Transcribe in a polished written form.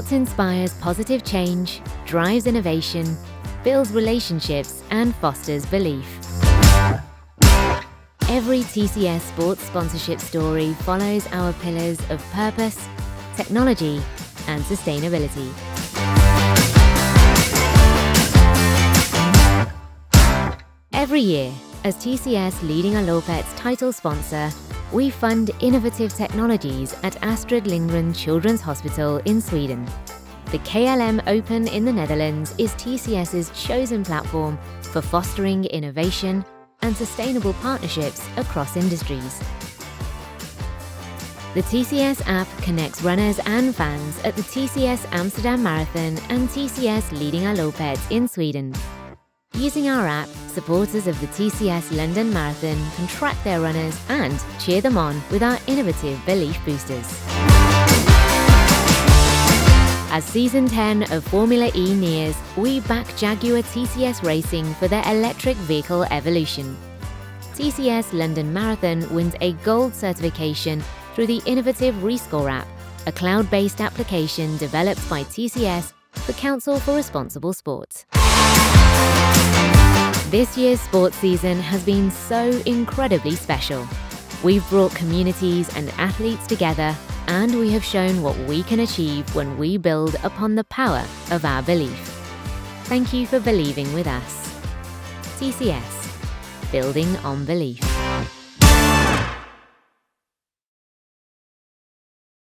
Sports inspires positive change, drives innovation, builds relationships, and fosters belief. Every TCS sports sponsorship story follows our pillars of purpose, technology, and sustainability. Every year, as TCS Lidingöloppet's title sponsor, we fund innovative technologies at Astrid Lindgren Children's Hospital in Sweden. The KLM Open in the Netherlands is TCS's chosen platform for fostering innovation and sustainable partnerships across industries. The TCS app connects runners and fans at the TCS Amsterdam Marathon and TCS Lidingöloppet in Sweden. Using our app, supporters of the TCS London Marathon can track their runners and cheer them on with our innovative belief boosters. As Season 10 of Formula E nears, we back Jaguar TCS Racing for their electric vehicle evolution. TCS London Marathon wins a gold certification through the innovative Rescore app, a cloud-based application developed by TCS, the Council for Responsible Sport. This year's sports season has been so incredibly special. We've brought communities and athletes together, and we have shown what we can achieve when we build upon the power of our belief. Thank you for believing with us. TCS, building on belief.